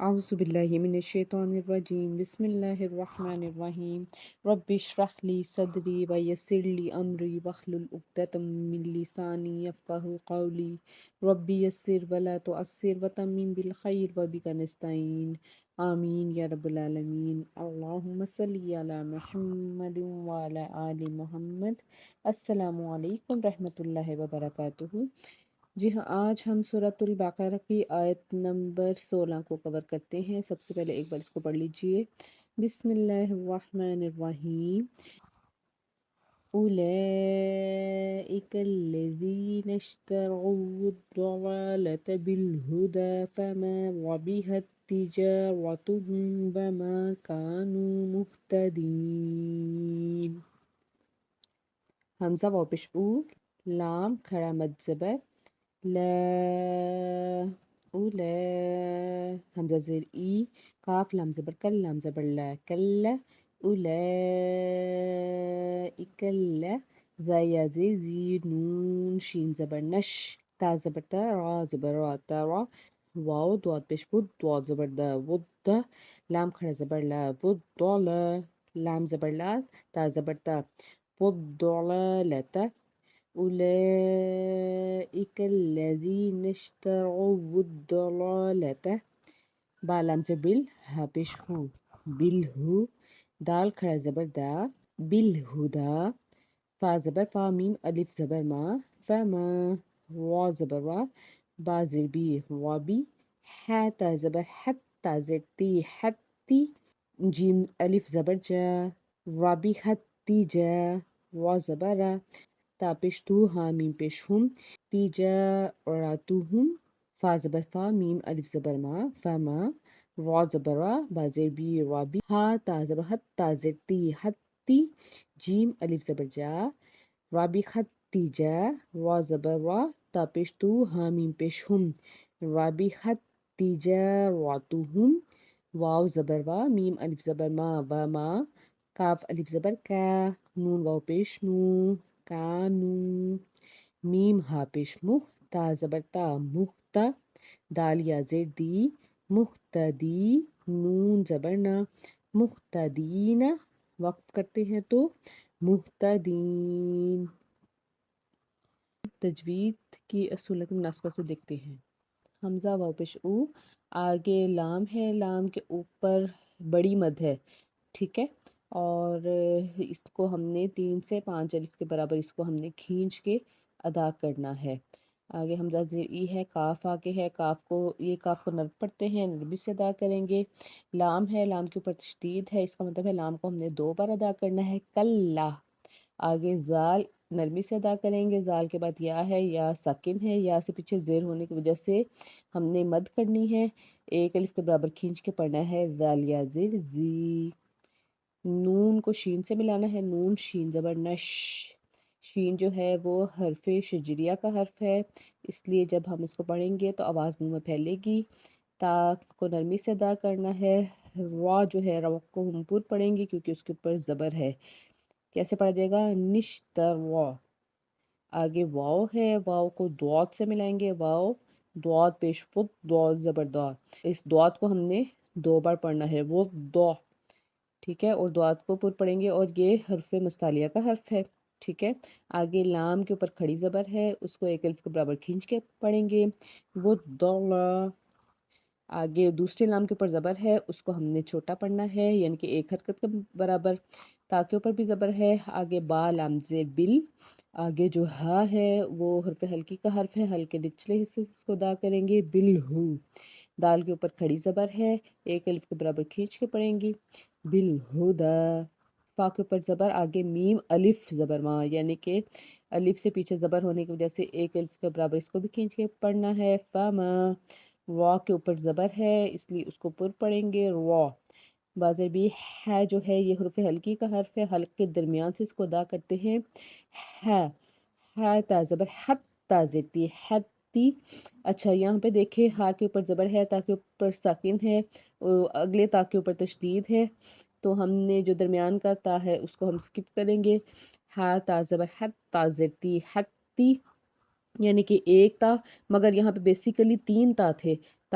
أعوذ بالله من الشيطان الرجيم بسم الله الرحمن الرحيم رب اشرح لي صدري ويسر لي أمري واحلل عقدة من لساني يفقهوا قولي رب يسر ولا تعسر وتمم بالخير وبك نستعين آمين يا رب العالمين اللهم صل على محمد وعلى آل محمد السلام عليكم ورحمة الله وبركاته۔ جی ہاں، آج ہم سورۃ البقرہ کی آیت نمبر 16 کو کور کرتے ہیں۔ سب سے پہلے ایک بار اس کو پڑھ لیجئے۔ بسم اللہ الرحمن الرحیم۔ اولئک الذین اشتروا الضلالة بالہدی فما ربحت تجارتهم وما كانوا مهتدین۔ حمزہ واو پیش او، لام کھڑا مد زبر، لا اولا، حمزہ زیر ای، کاف لام زبر کل، لام زبر لا کل، اولئک اللہ، زیا زیر زی، نون شین زبر نش، تا زبر تا، را زبر را، تارا، واو دواد پیش بود، دواد زبر دا، ود، لام کھڑا زبر لا، ود لا، لام زبر لا، تا زبر تا، ود لتا، أولئك الذين اشتروا الضلالة، با لام سے بل، ہا پیش ہو، بل ہو، دال کھڑا زبر دا، بل ہدا، فا زبر فا، میم الف زبر ما، فما، وا زبر وا، با زیر بی، وابی، حا تا زبر حت، تا زیر تی، حتی، جیم الف زبر جا، رابی حتی جا، وا زبر را، تا پیش تو، ہا میم پیش ہم، تیجارتهم، فا زبر فا، میم الف زبر ما، فما، را زبر را، با زیر بی، رابی، ہا تا زبر حت، تا زیر تی، حتی، جیم الف زبر جا، رابی حتی جا، را زبر را، تا پیش تو، ہا میم پیش ہم، رابی حتی جارتهم، واو زبر وا، میم الف زبر ما، و ما، کاف الف زبر کا، نون واو پیش نو، کانو، میم ہا پیش مہ، تا زبر تا، مہتا، دال یا زیر دی، مہتدی، نون زبر نا، مہتدین، وقف کرتے ہیں تو مہتدین۔ تجوید کی اصولت مناسبت سے دیکھتے ہیں۔ حمزہ واو پیش او، آگے لام ہے، لام کے اوپر بڑی مد ہے، ٹھیک ہے، اور اس کو ہم نے 3 سے 5 الف کے برابر اس کو ہم نے کھینچ کے ادا کرنا ہے۔ آگے حمزہ زیر ای ہے، کاف آگے ہے، کاف کو، یہ کاف کو نرم پڑھتے ہیں، نرمی سے ادا کریں گے۔ لام ہے، لام کے اوپر تشدید ہے، اس کا مطلب ہے لام کو ہم نے 2 بار ادا کرنا ہے، کلا۔ آگے زال نرمی سے ادا کریں گے، زال کے بعد یا ہے، یا ساکن ہے، یا سے پیچھے زیر ہونے کی وجہ سے ہم نے مد کرنی ہے، 1 الف کے برابر کھینچ کے پڑھنا ہے، زال یا زیر زی۔ نون کو شین سے ملانا ہے، نون شین زبر نش، شین جو ہے وہ حرف شجریہ کا حرف ہے، اس لیے جب ہم اس کو پڑھیں گے تو آواز منہ میں پھیلے گی۔ تا کو نرمی سے ادا کرنا ہے، را جو ہے را کو ہم پر پڑھیں گے کیونکہ اس کے اوپر زبر ہے، کیسے پڑھا جائے گا، نشتروا۔ آگے واو ہے، واو کو دوات سے ملائیں گے، واو دوات پیش پت، دوات زبر دا، اس دوات کو ہم نے 2 بار پڑھنا ہے، وہ دو، ٹھیک ہے، اور دوات کو پر پڑھیں گے، اور یہ حرف مستعلیہ کا حرف ہے، ٹھیک ہے۔ آگے لام کے اوپر کھڑی زبر ہے، اس کو 1 الف کے برابر کھینچ کے پڑھیں گے، وہ دولا۔ آگے دوسرے لام کے اوپر زبر ہے، اس کو ہم نے چھوٹا پڑھنا ہے، یعنی کہ 1 حرکت کے برابر۔ تا کے اوپر بھی زبر ہے، آگے با لام زیر بل، آگے جو ہا ہے وہ حرف ہلکی کا حرف ہے، ہلکے نچلے حصے سے اس کو ادا کریں گے، بالہو۔ دال کے اوپر کھڑی زبر ہے، 1 الف کے برابر کھینچ کے پڑھیں گی، بالہدا۔ فا کے اوپر زبر، آگے میم الف زبر ماں، یعنی کہ الف سے پیچھے زبر ہونے کی وجہ سے 1 الف کے برابر اس کو بھی کھینچ کے پڑھنا ہے، فما۔ وا کے اوپر زبر ہے اس لیے اس کو پر پڑھیں گے، وا۔ بازر بھی ہے جو ہے یہ حرف ہلکی کا حرف ہے، حلق کے درمیان سے اس کو ادا کرتے ہیں، ہے تا زبر حت، تا زیتی حتی۔ اچھا یہاں پہ دیکھیں، ہا کے اوپر زبر ہے، تا کے اوپر ساکن ہے، اگلے تا کے اوپر تشدید ہے، تو ہم نے جو درمیان کا تا ہے اس کو ہم سکپ کریں گے، ہا تا زبر حت، تا زیتی حتی، یعنی کہ 1 تا، مگر یہاں پہ بیسیکلی 3 تا تھے،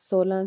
16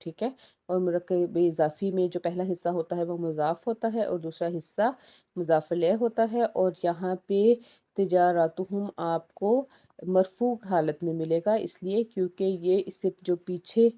ٹھیک ہے، اور مرکب اضافی میں جو پہلا حصہ ہوتا ہے وہ مضاف ہوتا ہے اور دوسرا حصہ مضاف الیہ ہوتا ہے، اور یہاں پہ تجارتہم آپ کو مرفوع حالت میں ملے گا، اس لیے کیونکہ یہ اس سے جو پیچھے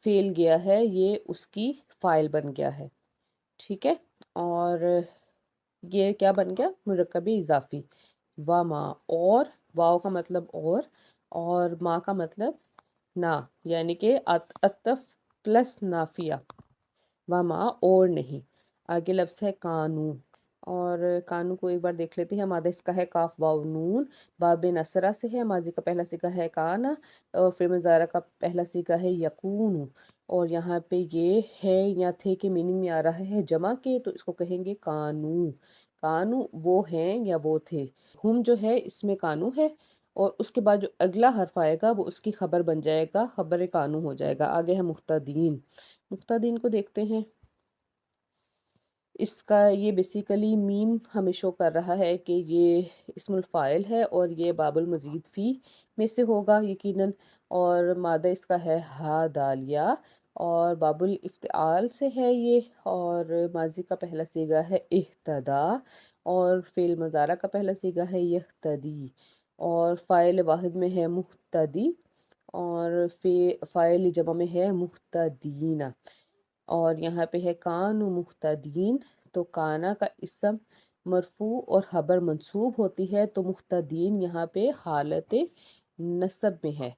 فعل گیا ہے یہ اس کی فاعل بن گیا ہے، ٹھیک ہے، اور یہ کیا بن گیا؟ مرکب اضافی، وما، اور واو کا مطلب اور ما کا مطلب نہ، یعنی کہ عطف پلس نافیہ، وما اور نہیں۔ آگے لفظ ہے قانون، اور قانون کو ایک بار دیکھ لیتے ہیں۔ مادہ اس کا ہے کاف واو نون، باب نصرہ سے ہے، ماضی کا پہلا صیغہ ہے کانا، اور پھر مضارع کا پہلا صیغہ ہے یکون، اور یہاں پہ یہ ہے یا تھے کے میننگ میں آ رہا ہے جمع کے، تو اس کو کہیں گے کانو، کانو وہ ہیں یا وہ تھے۔ ہم جو ہے اس میں کانو ہے، اور اس کے بعد جو اگلا حرف آئے گا وہ اس کی خبر بن جائے گا، خبر کانو ہو جائے گا۔ آگے ہے مقتدین، مقتدین کو دیکھتے ہیں۔ اس کا یہ بیسیکلی میم ہمیں شو کر رہا ہے کہ یہ اسم الفاعل ہے اور یہ باب المزید فی میں سے ہوگا یقیناً، اور مادہ اس کا ہے ہا دالیہ، اور باب الافتعال سے ہے یہ، اور ماضی کا پہلا صیغہ ہے اہتدا، اور فعل مضارع کا پہلا صیغہ ہے یہتدی، اور فاعل واحد میں ہے مہتدی، اور فاعل جمع میں ہے مہتدین، اور یہاں پہ ہے کان و مہتدین، تو کانا کا اسم مرفوع اور خبر منصوب ہوتی ہے، تو مہتدین یہاں پہ حالت نصب میں ہے،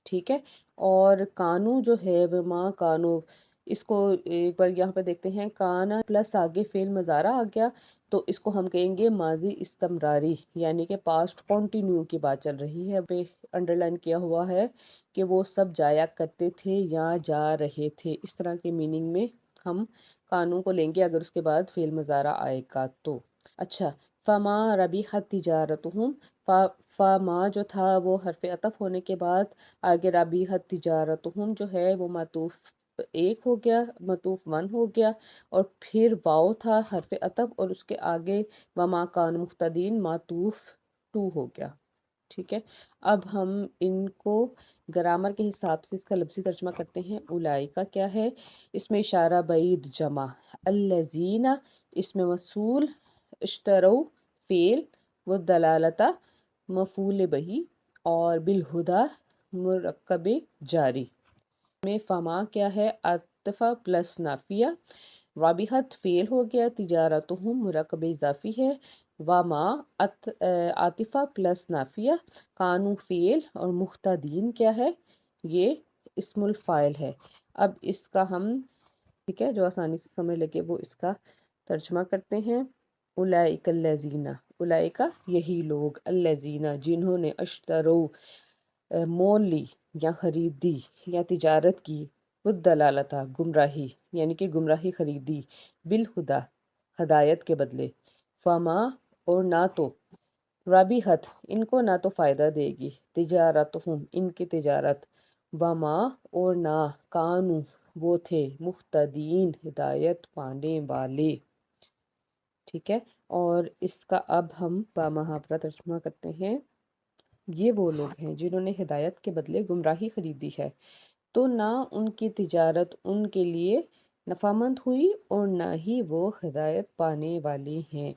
ٹھیک ہے، اور کانو جو ہے وہ ماں کانو، اس کو ایک بار یہاں پہ دیکھتے ہیں، کانا پلس آگے فعل مضارع آ گیا تو اس کو ہم کہیں گے ماضی استمراری، یعنی کہ پاسٹ کنٹینیو کی بات چل رہی ہے، پہ انڈر لائن کیا ہوا ہے کہ وہ سب جایا کرتے تھے یا جا رہے تھے، اس طرح کے میننگ میں ہم قانون کو لیں گے اگر اس کے بعد فعل مضارع آئے گا تو۔ اچھا، فما ربیحت تجارتہم، فما جو تھا وہ حرف عطف ہونے کے بعد آگے ربیحت تجارتہم جو ہے وہ معطوف ایک ہو گیا، معطوف ون ہو گیا، اور پھر واو تھا حرف عطف، اور اس کے آگے وما کان مقتدین معطوف ٹو ہو گیا، ٹھیک ہے۔ اب ہم ان کو گرامر کے حساب سے اس کا لفظی ترجمہ کرتے ہیں۔ اولائکا کیا ہے؟ اس میں اشارہ بعید جمع، الذین اس میں موصول، اشترو فعل، والدلالتا مفعول بہی، اور بالہدا مرکب جاری میں فما کیا ہے؟ عطف پلس نافیہ، رابحت فعل ہو گیا، تجارتہم مرکب اضافی ہے، وما عاطفہ پلس نافیہ، کانو فعل، اور مقتدین کیا ہے؟ یہ اسم الفاعل ہے۔ اب اس کا ہم، ٹھیک ہے، جو آسانی سے سمجھ لگے وہ اس کا ترجمہ کرتے ہیں۔ اولئک الذین، اولئک یہی لوگ، الذین جنہوں نے، اشترو مول لی یا خریدی یا تجارت کی، والدلالتا گمراہی یعنی کہ گمراہی خریدی، بالہدا ہدایت کے بدلے، فما اور نہ تو، رابحت ان کو نہ تو فائدہ دے گی، تجارتہم ان کی تجارت، وما اور نہ، کانو وہ تھے، مہتدین ہدایت پانے والے، ٹھیک ہے۔ اور اس کا اب ہم بامحاورہ ترجمہ کرتے ہیں۔ یہ وہ لوگ ہیں جنہوں نے ہدایت کے بدلے گمراہی خریدی ہے، تو نہ ان کی تجارت ان کے لیے نفامند ہوئی اور نہ ہی وہ ہدایت پانے والے ہیں۔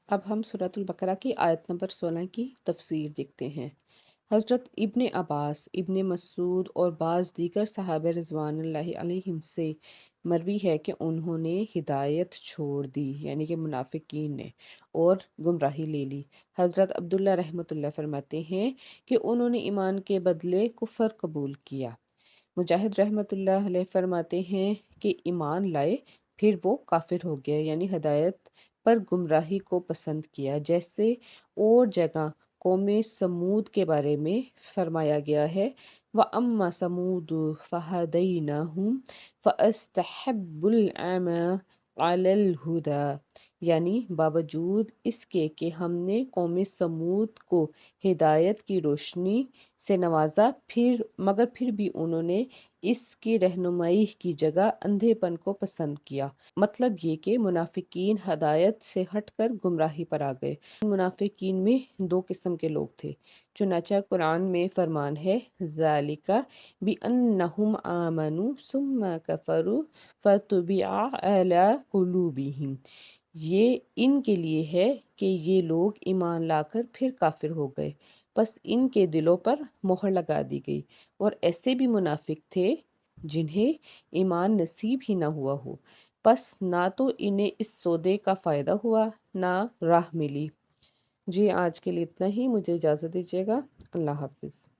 اب ہم سورۃ البقرہ کی آیت نمبر 16 کی تفسیر دیکھتے ہیں۔ حضرت ابن عباس، ابن مسعود اور بعض دیگر صحابہ رضوان اللہ علیہم سے مروی ہے کہ انہوں نے ہدایت چھوڑ دی، یعنی کہ منافقین نے، اور گمراہی لے لی۔ حضرت عبداللہ رحمۃ اللہ فرماتے ہیں کہ انہوں نے ایمان کے بدلے کفر قبول کیا۔ مجاہد رحمۃ اللہ علیہ فرماتے ہیں کہ ایمان لائے پھر وہ کافر ہو گیا، یعنی ہدایت پر گمراہی کو پسند کیا، جیسے اور جگہ قوم سمود کے بارے میں فرمایا گیا ہے، وَأَمَّا سَمُودُ فَهَدَيْنَاهُمْ فَاسْتَحَبُّوا الْعَمَى عَلَى الْهُدَى، یعنی باوجود اس کے کہ ہم نے قوم سمود کو ہدایت کی روشنی سے نوازا، مگر پھر بھی انہوں نے اس کی رہنمائی کی جگہ اندھے پن کو پسند کیا۔ مطلب یہ کہ منافقین ہدایت سے ہٹ کر گمراہی پر آ گئے۔ منافقین میں دو قسم کے لوگ تھے۔ چنانچہ قرآن میں فرمان ہے ذَلِکَ بِأَنَّهُمْ آمَنُوا ثُمَّ كَفَرُوا فَطُبِعَ عَلَىٰ قُلُوبِهِمْ۔ یہ ان کے لیے ہے کہ یہ لوگ ایمان لا کر پھر کافر ہو گئے، بس ان کے دلوں پر مہر لگا دی گئی۔ اور ایسے بھی منافق تھے جنہیں ایمان نصیب ہی نہ ہوا ہو، بس نہ تو انہیں اس سودے کا فائدہ ہوا نہ راہ ملی۔ جی آج کے لیے اتنا ہی، مجھے اجازت دیجیے گا۔ اللہ حافظ۔